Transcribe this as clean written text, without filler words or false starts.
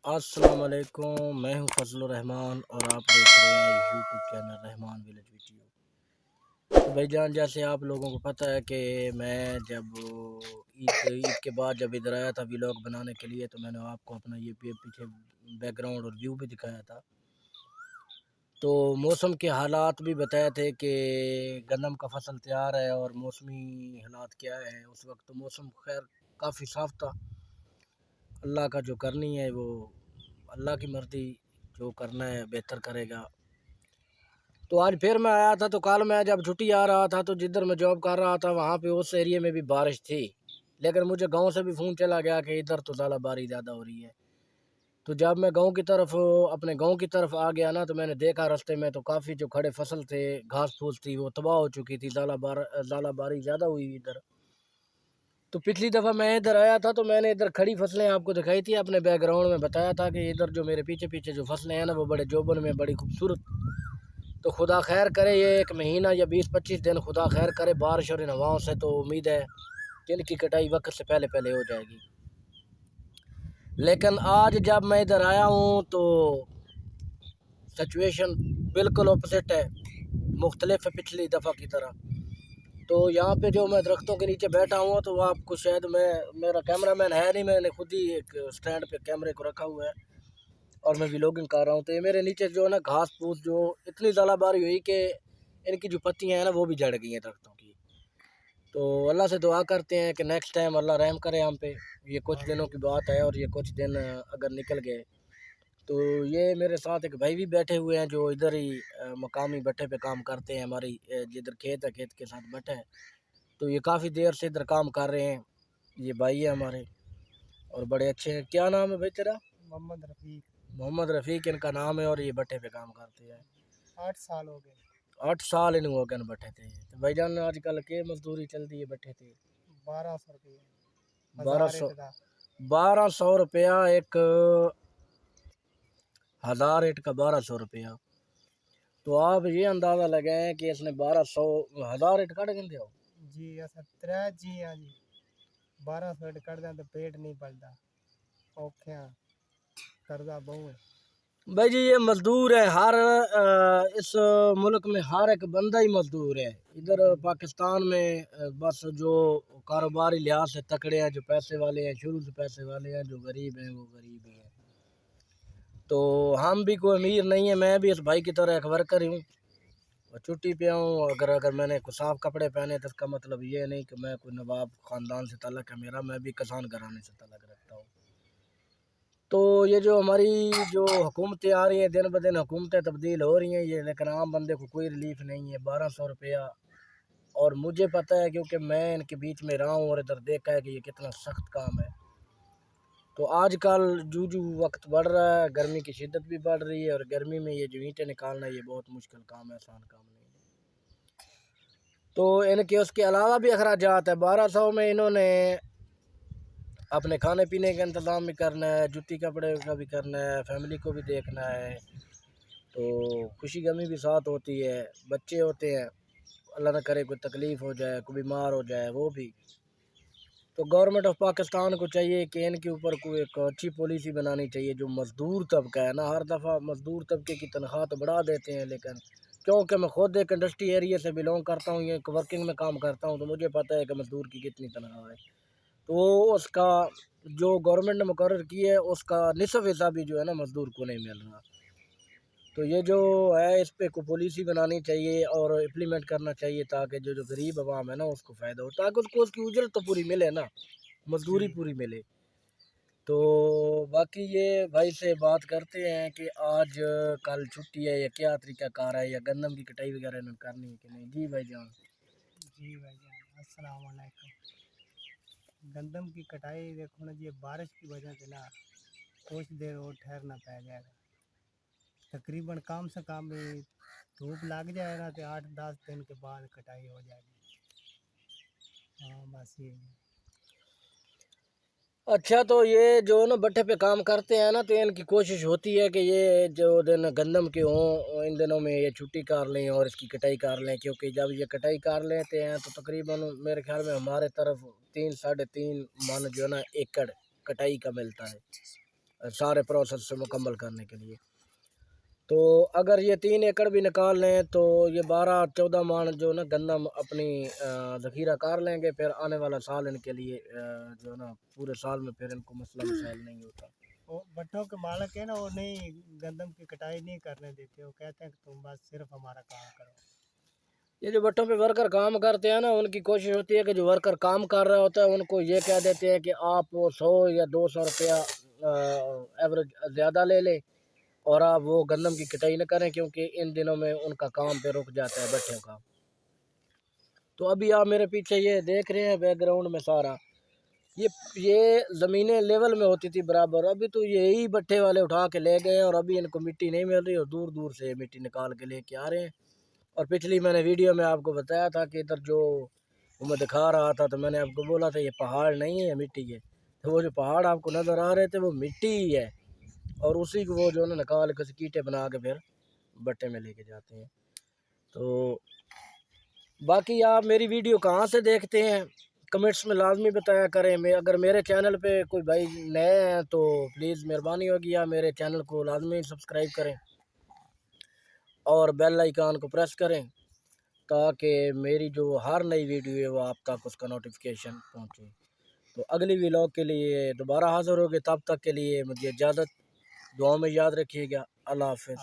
السلام علیکم، میں ہوں فضل الرحمان اور آپ دیکھ رہے ہیں یوٹیوب چینل رحمان ولیج ویڈیو۔ تو بھائی جان، جیسے آپ لوگوں کو پتہ ہے کہ میں جب عید کے بعد جب ادھر آیا تھا ولاگ بنانے کے لیے، تو میں نے آپ کو اپنا یہ پیچھے بیک گراؤنڈ اور ویو بھی دکھایا تھا۔ تو موسم کے حالات بھی بتائے تھے کہ گندم کا فصل تیار ہے اور موسمی حالات کیا ہے۔ اس وقت موسم خیر کافی صاف تھا۔ اللہ کا جو کرنی ہے وہ اللہ کی مرضی، جو کرنا ہے بہتر کرے گا۔ تو آج پھر میں آیا تھا، تو کل میں جب چھٹی آ رہا تھا تو جدھر میں جاب کر رہا تھا وہاں پہ اس ایریے میں بھی بارش تھی، لیکن مجھے گاؤں سے بھی فون چلا گیا کہ ادھر تو ژالہ باری زیادہ ہو رہی ہے۔ تو جب میں اپنے گاؤں کی طرف آ گیا نا، تو میں نے دیکھا رستے میں تو کافی جو کھڑے فصل تھے، گھاس پھوس تھی، وہ تباہ ہو چکی تھی، ژالہ باری زیادہ ہوئی ادھر۔ تو پچھلی دفعہ میں ادھر آیا تھا تو میں نے ادھر کھڑی فصلیں آپ کو دکھائی تھی، اپنے بیک گراؤنڈ میں بتایا تھا کہ ادھر جو میرے پیچھے جو فصلیں ہیں نا وہ بڑے جوبن میں بڑی خوبصورت۔ تو خدا خیر کرے، یہ ایک مہینہ یا 20-25 دن خدا خیر کرے بارش اور ان ہواؤں سے، تو امید ہے کہ ان کی کٹائی وقت سے پہلے ہو جائے گی۔ لیکن آج جب میں ادھر آیا ہوں تو سچویشن بالکل اپوزٹ ہے، مختلف ہے پچھلی دفعہ کی طرح۔ تو یہاں پہ جو میں درختوں کے نیچے بیٹھا ہوں تو آپ کو شاید میرا کیمرہ مین ہے نہیں، میں نے خود ہی ایک سٹینڈ پہ کیمرے کو رکھا ہوا ہے اور میں ولاگنگ کر رہا ہوں۔ تو یہ میرے نیچے جو ہے نا گھاس پھوس جو اتنی ژالہ باری ہوئی کہ ان کی جو پتیاں ہیں نا وہ بھی جڑ گئی ہیں درختوں کی۔ تو اللہ سے دعا کرتے ہیں کہ نیکسٹ ٹائم اللہ رحم کرے ہم پہ۔ یہ کچھ دنوں کی بات ہے اور یہ کچھ دن اگر نکل گئے تو یہ میرے ساتھ ایک بھائی بھی بیٹھے ہوئے ہیں جو ادھر ہی مقامی بٹھے پہ کام کرتے ہیں، ہماری جدھر کھیت ہے کھیت کے ساتھ بٹھے ہیں۔ تو یہ کافی دیر سے ادھر کام کر رہے ہیں، یہ بھائی ہے ہمارے اور بڑے اچھے ہیں۔ کیا نام ہے بھائی تیرا؟ محمد رفیق۔ محمد رفیق ان کا نام ہے اور یہ بٹھے پہ کام کرتے ہیں۔ 8 سال ہو گئے۔ 8 سال ان ہو گئے بٹھے تھے۔ تو بھائی جان آج کل کے مزدوری چلتی ہے بٹھے تھے 1200 روپے 1200 روپیہ ایک 1000 اٹ کا 1200 روپیہ۔ تو آپ یہ اندازہ لگائیں کہ اس نے 1000 اٹ کٹ گئے ہو جی ایسا 3 جی ہاں جی 1200 اٹ کٹ دیں تو پیٹ نہیں پلتا، اوکھیاں قرضہ بہو ہے بھائی جی۔ یہ مزدور ہے، ہر اس ملک میں ہر ایک بندہ ہی مزدور ہے۔ ادھر پاکستان میں بس جو کاروباری لحاظ سے تکڑے ہیں، جو پیسے والے ہیں، شروع سے پیسے والے ہیں، جو غریب ہیں وہ غریب ہی ہیں۔ تو ہم بھی کوئی امیر نہیں ہے، میں بھی اس بھائی کی طرح ایک ورکر ہی ہوں اور چھٹی پہ ہوں۔ اگر میں نے کوئی صاف کپڑے پہنے تو اس کا مطلب یہ نہیں کہ میں کوئی نواب خاندان سے تعلق ہے میرا، میں بھی کسان گھرانے سے تعلق رکھتا ہوں۔ تو یہ جو ہماری جو حکومتیں آ رہی ہیں، دن بدن حکومتیں تبدیل ہو رہی ہیں یہ، لیکن عام بندے کو کوئی ریلیف نہیں ہے۔ 1200 روپیہ، اور مجھے پتہ ہے کیونکہ میں ان کے بیچ میں رہا ہوں اور ادھر دیکھا ہے کہ یہ کتنا سخت کام ہے۔ تو آج کل جو وقت بڑھ رہا ہے، گرمی کی شدت بھی بڑھ رہی ہے اور گرمی میں یہ جو اینٹیں نکالنا یہ بہت مشکل کام ہے، آسان کام نہیں ہے۔ تو ان کے اس کے علاوہ بھی اخراجات ہے۔ 1200 میں انہوں نے اپنے کھانے پینے کا انتظام بھی کرنا ہے، جوتی کپڑے کا بھی کرنا ہے، فیملی کو بھی دیکھنا ہے، تو خوشی غمی بھی ساتھ ہوتی ہے، بچے ہوتے ہیں، اللہ نہ کرے کوئی تکلیف ہو جائے، کوئی بیمار ہو جائے وہ بھی۔ تو گورنمنٹ آف پاکستان کو چاہیے کہ ان کے اوپر کوئی ایک اچھی پالیسی بنانی چاہیے۔ جو مزدور طبقہ ہے نا، ہر دفعہ مزدور طبقے کی تنخواہ تو بڑھا دیتے ہیں، لیکن کیونکہ میں خود ایک انڈسٹری ایریا سے بلونگ کرتا ہوں، ایک ورکنگ میں کام کرتا ہوں، تو مجھے پتہ ہے کہ مزدور کی کتنی تنخواہ ہے۔ تو اس کا جو گورنمنٹ نے مقرر کی ہے اس کا نصف حصہ بھی جو ہے نا مزدور کو نہیں مل رہا۔ تو یہ جو ہے اس پہ کوئی پالیسی بنانی چاہیے اور امپلیمنٹ کرنا چاہیے تاکہ جو غریب عوام ہے نا اس کو فائدہ ہو، تاکہ اس کو اس کی اجرت تو پوری ملے نا، مزدوری پوری ملے۔ تو باقی یہ بھائی سے بات کرتے ہیں کہ آج کل چھٹی ہے یا کیا طریقہ کار ہے، یا گندم کی کٹائی وغیرہ انہوں نے کرنی ہے کہ نہیں۔ جی بھائی جان۔ جی بھائی جان السلام علیکم۔ گندم کی کٹائی دیکھو نا جی، بارش کی وجہ سے نا کچھ دیر اور ٹھہرنا پہ جائے گا، تقریباً کم سے کم بھی دھوپ لگ جائے گا تو 8-10 دن کے بعد کٹائی ہو جائے گی۔ ہاں بس یہ اچھا، تو یہ جو نا بٹھے پہ کام کرتے ہیں نا، تو ان کی کوشش ہوتی ہے کہ یہ جو دن گندم کے ہوں ان دنوں میں یہ چھٹی کر لیں اور اس کی کٹائی کر لیں، کیونکہ جب یہ کٹائی کر لیتے ہیں تو تقریباً میرے خیال میں ہمارے طرف 3-3.5 من جو ہے نا ایکڑ کٹائی کا ملتا ہے۔ سارے پروسیس سے مکمل کرنے کے لیے. تو اگر یہ 3 ایکڑ بھی نکال لیں تو یہ 12-14 من جو نا گندم اپنی ذخیرہ کر لیں گے. پھر آنے والا سال ان کے لیے جو نا پورے سال میں پھر ان کو مسئلہ مسائل نہیں ہوتا. وہ بٹوں کے مالک ہے نا، وہ نہیں گندم کی کٹائی نہیں کرنے دیتے، وہ کہتے ہیں کہ تم بس صرف ہمارا کام کرو. یہ جو بٹوں پہ ورکر کام کرتے ہیں نا، ان کی کوشش ہوتی ہے کہ جو ورکر کام کر رہا ہوتا ہے ان کو یہ کہہ دیتے ہیں کہ آپ وہ 100 یا 200 روپیہ ایوریج زیادہ لے لیں اور آپ وہ گندم کی کٹائی نہ کریں، کیونکہ ان دنوں میں ان کا کام پہ رک جاتا ہے بٹھوں کا. تو ابھی آپ میرے پیچھے یہ دیکھ رہے ہیں بیک گراؤنڈ میں سارا یہ زمینیں لیول میں ہوتی تھی برابر. ابھی تو یہی بٹھے والے اٹھا کے لے گئے اور ابھی ان کو مٹی نہیں مل رہی اور دور دور سے مٹی نکال کے لے کے آ رہے ہیں. اور پچھلی میں نے ویڈیو میں آپ کو بتایا تھا کہ ادھر جو میں دکھا رہا تھا تو میں نے آپ کو بولا تھا یہ پہاڑ نہیں ہے، مٹی ہے. تو وہ جو پہاڑ آپ کو نظر آ رہے تھے وہ مٹی ہی ہے، اور اسی کو وہ جو ہے نا نکال کے کیٹے بنا کے پھر بٹے میں لے کے جاتے ہیں. تو باقی آپ میری ویڈیو کہاں سے دیکھتے ہیں کمنٹس میں لازمی بتایا کریں. اگر میرے چینل پہ کوئی بھائی نئے ہیں تو پلیز مہربانی ہوگی آپ میرے چینل کو لازمی سبسکرائب کریں اور بیل آئیکن کو پریس کریں تاکہ میری جو ہر نئی ویڈیو ہے وہ آپ تک اس کا نوٹیفیکیشن پہنچے. تو اگلی ولاگ کے لیے دوبارہ حاضر ہوگے، تب تک کے لیے مجھے اجازت. دعاؤں میں یاد رکھیے گا. اللہ حافظ.